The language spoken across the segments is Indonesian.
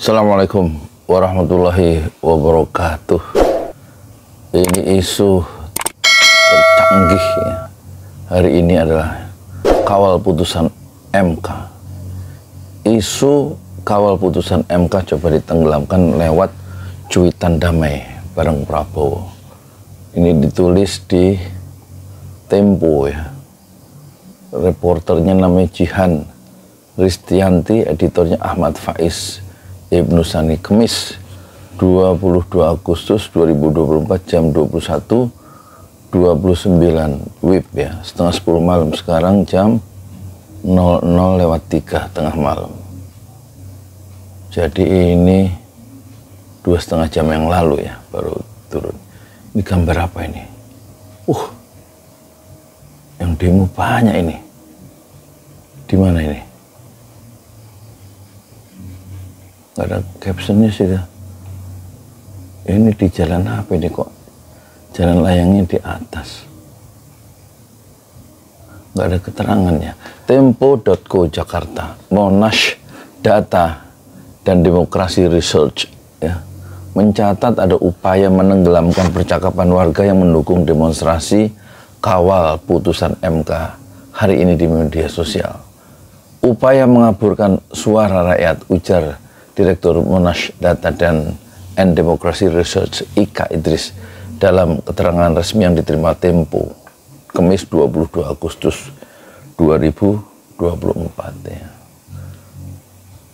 Assalamualaikum warahmatullahi wabarakatuh. Ini isu tercanggih ya. Hari ini adalah kawal putusan MK. Isu kawal putusan MK coba ditenggelamkan lewat cuitan damai bareng Prabowo. Ini ditulis di Tempo ya. Reporternya namanya Jihan Ristianti, editornya Ahmad Faiz Ibnu Sani. Kamis 22 Agustus 2024 jam 21.29 WIB ya, setengah 10 malam. Sekarang jam 00:03 tengah malam. Jadi ini 2,5 jam yang lalu ya baru turun. Ini gambar apa ini? Yang demo banyak ini. Di mana ini? Gak ada captionnya sih ya. Ini di jalan apa ini kok? Jalan layangnya di atas. Gak ada keterangannya. Tempo.co Jakarta, Monash Data dan Demokrasi Research ya, mencatat ada upaya menenggelamkan percakapan warga yang mendukung demonstrasi kawal putusan MK hari ini di media sosial. Upaya mengaburkan suara rakyat, ujar Direktur Monash Data dan Demokrasi Research Ika Idris dalam keterangan resmi yang diterima Tempo Kamis 22 Agustus 2024 ya.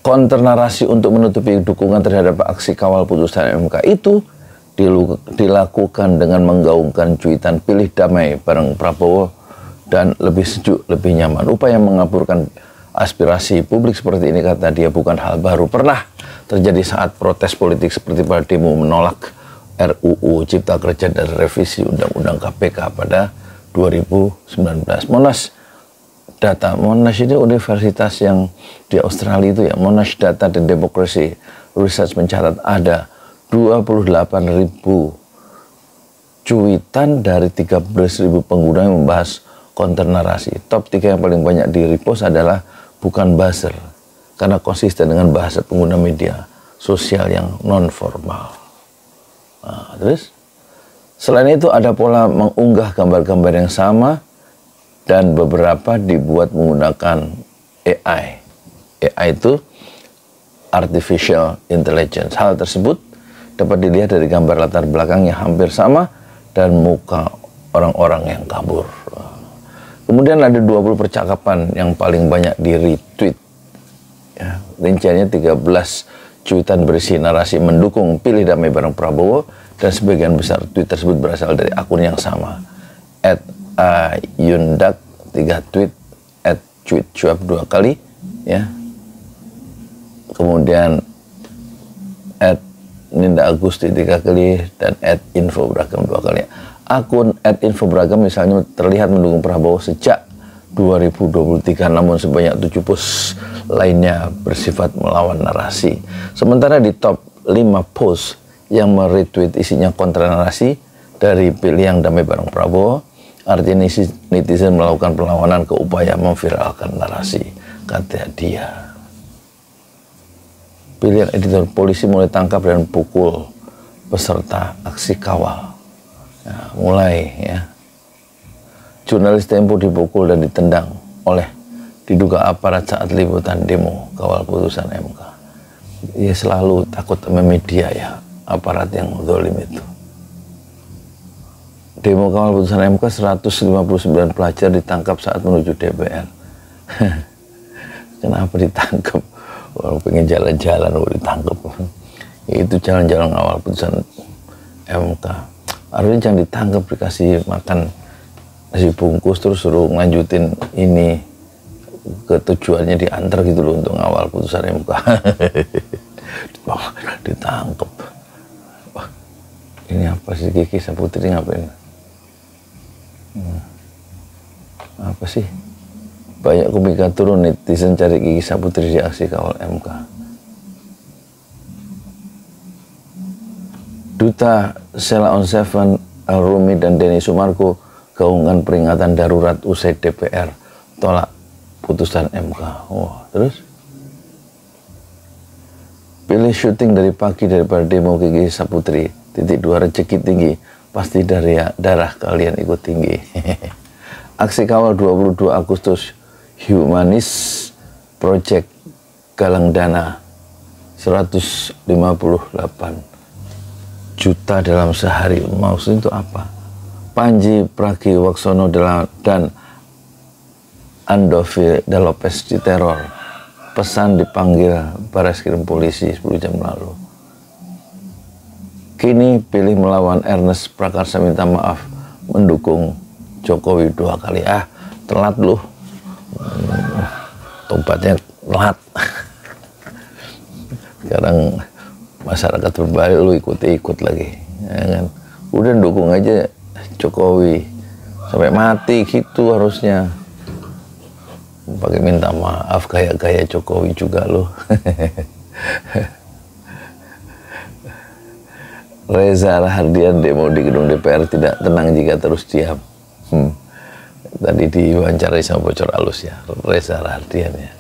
Konter narasi untuk menutupi dukungan terhadap aksi kawal putusan MK itu dilakukan dengan menggaungkan cuitan pilih damai bareng Prabowo dan lebih sejuk, lebih nyaman. Upaya mengaburkan aspirasi publik seperti ini, kata dia, bukan hal baru. Pernah terjadi saat protes politik seperti pada demo menolak RUU Cipta Kerja dan revisi Undang-Undang KPK pada 2019. Monash Data, Monash ini universitas yang di Australia itu ya. Monash Data dan Demokrasi Research mencatat ada 28.000 cuitan dari 13.000 pengguna yang membahas konter narasi. Top 3 yang paling banyak di repost adalah bukan buzzer, karena konsisten dengan bahasa pengguna media sosial yang non formal. Nah, terus selain itu ada pola mengunggah gambar-gambar yang sama dan beberapa dibuat menggunakan AI. AI itu Artificial Intelligence. Hal tersebut dapat dilihat dari gambar latar belakang yang hampir sama dan muka orang-orang yang kabur. Kemudian ada 20 percakapan yang paling banyak di retweet ya, rinciannya 13 cuitan berisi narasi mendukung pilih damai bareng Prabowo, dan sebagian besar tweet tersebut berasal dari akun yang sama. @ayundak 3 tweet, @cuitcuap 2 kali ya. Kemudian @ninda agusti 3 kali dan @infoberagam 2 kali. Akun @infoberagam misalnya terlihat mendukung Prabowo sejak 2023, namun sebanyak 7 post lainnya bersifat melawan narasi. Sementara di top 5 post yang meretweet isinya kontra narasi dari pilih yang damai bareng Prabowo, artinya netizen melakukan perlawanan ke upaya memviralkan narasi, kata dia. Pilihan editor, polisi mulai tangkap dan pukul peserta aksi kawal. Nah, mulai ya, jurnalis Tempo dipukul dan ditendang oleh diduga aparat saat liputan demo kawal putusan MK. Dia selalu takut sama media ya, aparat yang zalim itu. Demo kawal putusan MK, 159 pelajar ditangkap saat menuju DPR. Kenapa ditangkap? Orang pengen jalan-jalan ditangkap. Itu jalan-jalan awal putusan MK. Harusnya jangan ditangkap, dikasih makan nasi bungkus terus suruh ngelanjutin ini ke tujuannya, diantar gitu loh untuk ngawal putusan MK. Ditangkap. Wah, ini apa sih, Kiki Saputri ngapain? Apa sih? Banyak komika turun, netizen cari Kiki Saputri di aksi kawal MK. Duta Sheila on Seven, Al-Rumi dan Denny Sumarko gaungkan peringatan darurat usai DPR tolak putusan MK. Terus Pilih syuting dari pagi daripada demo Gigi Saputri. Titik 2 rezeki tinggi. Pasti dari darah kalian ikut tinggi. Aksi kawal 22 Agustus Humanis Project galang dana 158 juta dalam sehari. Maksudnya itu apa? Panji Pragiwaksono dan Andovi De Lopez diteror. Pesan dipanggil Bareskrim Polisi 10 jam lalu. Kini pilih melawan Ernest Prakarsa minta maaf mendukung Jokowi 2 kali. Telat lu. Tobatnya telat. Sekarang masyarakat berbalik, lu ikut lagi, ya kan? Udah dukung aja Jokowi sampai mati gitu harusnya. Pakai minta maaf gaya-gaya Jokowi juga lu. Reza Rahardian demo di gedung DPR tidak tenang jika terus diam. Tadi diwawancarai sama bocor halus ya, Reza Rahardian ya.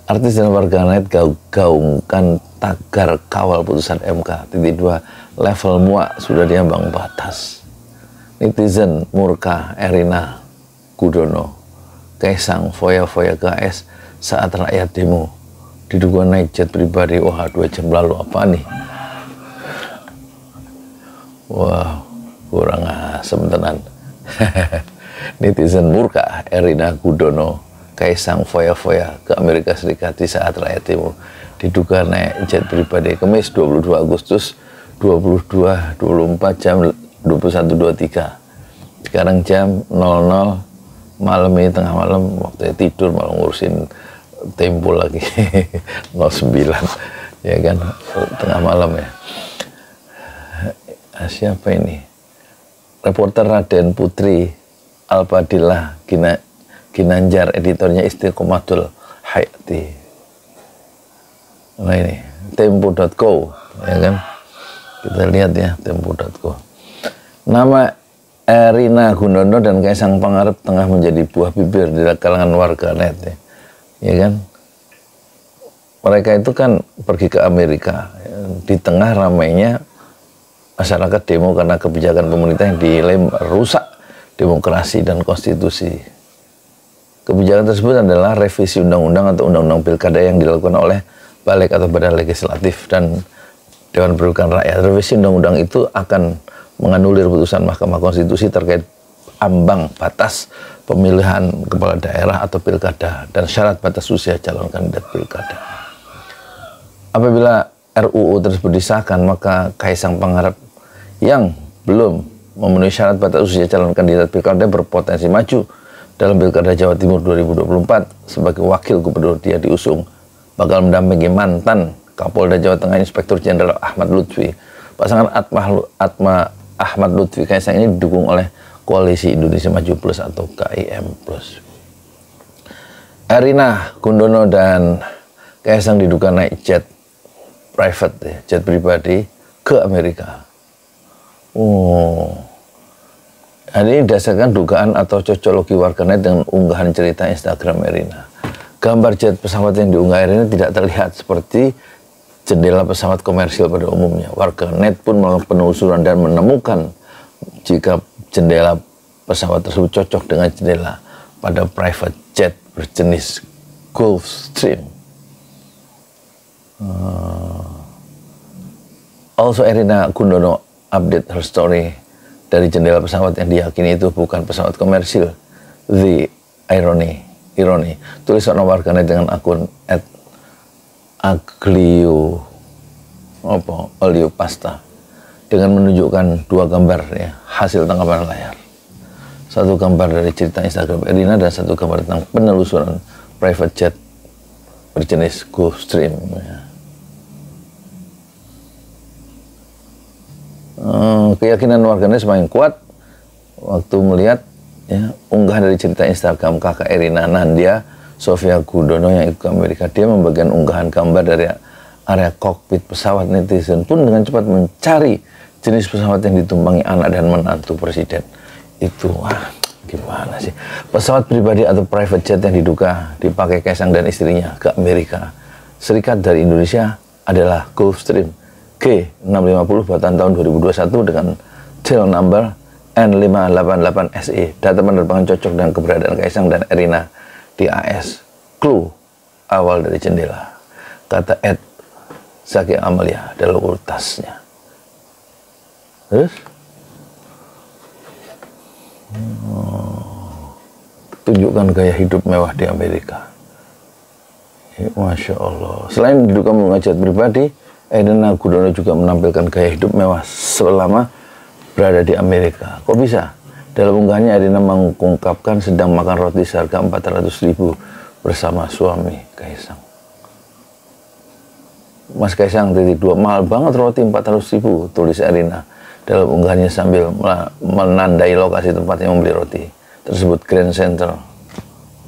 Artis dan warganet gaungkan tagar kawal putusan MK. Titik 2 level muak sudah diambang batas. Netizen murka Erina Gudono, Kaisang foya-foya KS saat rakyat demo. Diduga naik jet pribadi. 2 jam lalu. Apa nih? Wah, kurang asem tenan. Netizen murka Erina Gudono, Kaisang foya-foya ke Amerika Serikat di saat rakyat demo. Diduga naik jet pribadi. Kamis 22 Agustus 22.24 jam 21.23. Sekarang jam 00 malam ini, tengah malam, waktunya tidur malah ngurusin Tempo lagi. 09 ya kan, tengah malam ya. Siapa ini? Reporter Raden Putri Alpadillah Ginanjar, editornya Istiqomatul Hayati. Nah ini Tempo.co ya kan, kita lihat ya Tempo.co. Nama Erina Gudono dan Kaisang Pangarep tengah menjadi buah bibir di kalangan warganet ya kan. Mereka itu kan pergi ke Amerika di tengah ramainya masyarakat demo karena kebijakan pemerintah yang dilem rusak demokrasi dan konstitusi. Kebijakan tersebut adalah revisi undang-undang atau undang-undang pilkada yang dilakukan oleh Balik atau Badan Legislatif dan Dewan Perwakilan Rakyat. Revisi undang-undang itu akan menganulir putusan Mahkamah Konstitusi terkait ambang batas pemilihan kepala daerah atau pilkada dan syarat batas usia calon kandidat pilkada. Apabila RUU tersebut disahkan, maka Kaisang Pangarep yang belum memenuhi syarat batas usia calon kandidat pilkada berpotensi maju dalam Pilkada Jawa Timur 2024 sebagai wakil gubernur. Dia diusung bakal mendampingi mantan Kapolda Jawa Tengah Inspektur Jenderal Ahmad Lutfi. Pasangan Ahmad Lutfi Kaisang ini didukung oleh Koalisi Indonesia Maju Plus atau KIM Plus. Erina Gudono dan Kaisang diduga naik jet private, jet pribadi ke Amerika. Ini didasarkan dugaan atau cocokologi warganet dengan unggahan cerita Instagram Erina. Gambar jet pesawat yang diunggah Erina tidak terlihat seperti jendela pesawat komersial pada umumnya. Warganet pun melakukan penelusuran dan menemukan jika jendela pesawat tersebut cocok dengan jendela pada private jet berjenis Gulfstream. Also, Erina Gudono update her story dari jendela pesawat yang diyakini itu bukan pesawat komersil. The irony. Tulis seorang warganet dengan akun @agliopasta dengan menunjukkan 2 gambar ya, hasil tangkapan layar. Satu gambar dari cerita Instagram Erina dan satu gambar tentang penelusuran private jet berjenis Gulfstream ya. Keyakinan warganet semakin kuat waktu melihat ya, unggahan dari cerita Instagram kakak Erina, Nandia Sofia Gudono yang ikut ke Amerika. Dia membagikan unggahan gambar dari area kokpit pesawat. Netizen pun dengan cepat mencari jenis pesawat yang ditumpangi anak dan menantu presiden. Itu gimana sih? Pesawat pribadi atau private jet yang diduga dipakai Kaisang dan istrinya ke Amerika Serikat dari Indonesia adalah Gulfstream G650 buatan tahun 2021 dengan tail number N588SE. Data penerbangan cocok dengan keberadaan Kaisang dan Erina di AS. Clue awal dari jendela, kata Ed Zaki Amalia dalam urutasnya. Terus tunjukkan gaya hidup mewah di Amerika. Masya Allah. Selain diduga menghajat pribadi, Erina Gudono juga menampilkan gaya hidup mewah selama berada di Amerika. Kok bisa? Dalam unggahannya, Erina mengungkapkan sedang makan roti seharga 400.000 bersama suami Kaisang. Mas Kaisang titik 2, mahal banget roti 400.000, tulis Erina dalam unggahannya sambil menandai lokasi tempatnya membeli roti tersebut, Grand Central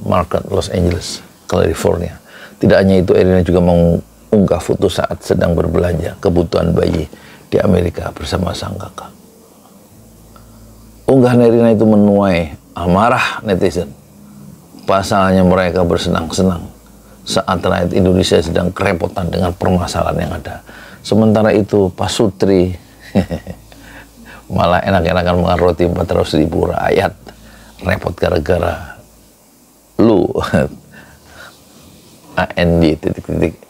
Market, Los Angeles, California. Tidak hanya itu, Erina juga mengunggah foto saat sedang berbelanja kebutuhan bayi di Amerika bersama sang kakak. Unggahan Erina itu menuai amarah netizen. Pasalnya mereka bersenang-senang saat rakyat Indonesia sedang kerepotan dengan permasalahan yang ada. Sementara itu Pak Sutri malah enak-enakan makan roti 400.000, rakyat repot gara-gara lu. AND titik-titik.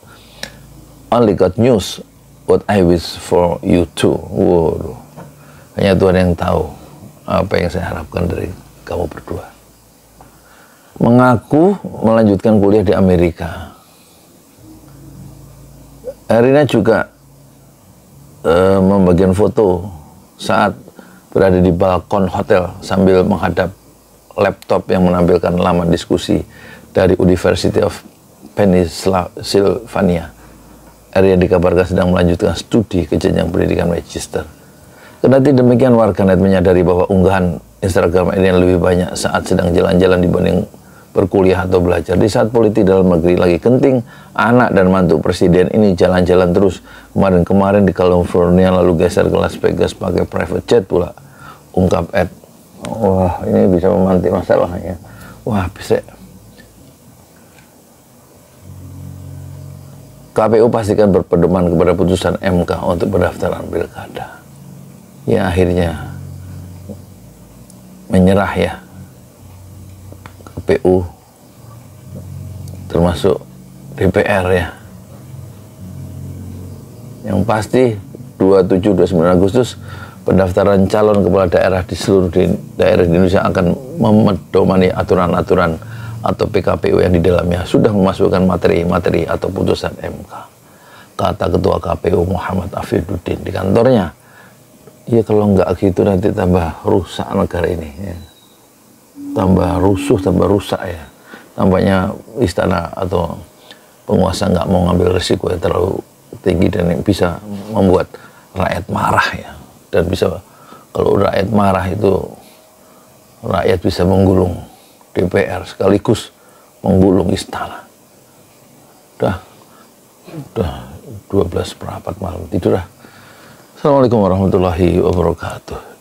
Only got news what I wish for you too. Waduh. Hanya Tuhan yang tahu apa yang saya harapkan dari kamu berdua. Mengaku melanjutkan kuliah di Amerika. Erina juga membagikan foto saat berada di balkon hotel sambil menghadap laptop yang menampilkan laman diskusi dari University of Pennsylvania. Erina dikabarkan sedang melanjutkan studi ke jenjang pendidikan magister. Kendati demikian, warganet menyadari bahwa unggahan Instagram Erina lebih banyak saat sedang jalan-jalan dibanding berkuliah atau belajar. Di saat politik dalam negeri lagi genting, anak dan mantu presiden ini jalan-jalan terus. Kemarin-kemarin di California, lalu geser ke Las Vegas pakai private jet pula, ungkap Ed. Wah, ini bisa memantik masalahnya. Wah, bisa. KPU pastikan berpedoman kepada putusan MK untuk pendaftaran pilkada. Ya, akhirnya menyerah ya KPU, termasuk DPR ya. Yang pasti 27-29 Agustus pendaftaran calon kepala daerah di seluruh daerah di Indonesia akan memedomani aturan-aturan atau PKPU yang di dalamnya sudah memasukkan materi-materi atau putusan MK, kata Ketua KPU Muhammad Afiduddin di kantornya. Ya kalau nggak gitu nanti tambah rusak negara ini ya. Tambah rusuh, tambah rusak ya. Tampaknya istana atau penguasa nggak mau ngambil risiko yang terlalu tinggi dan yang bisa membuat rakyat marah ya. Dan bisa, kalau rakyat marah itu rakyat bisa menggulung DPR sekaligus menggulung istana. Udah 12 per 4 malam tidur dah. Assalamualaikum warahmatullahi wabarakatuh.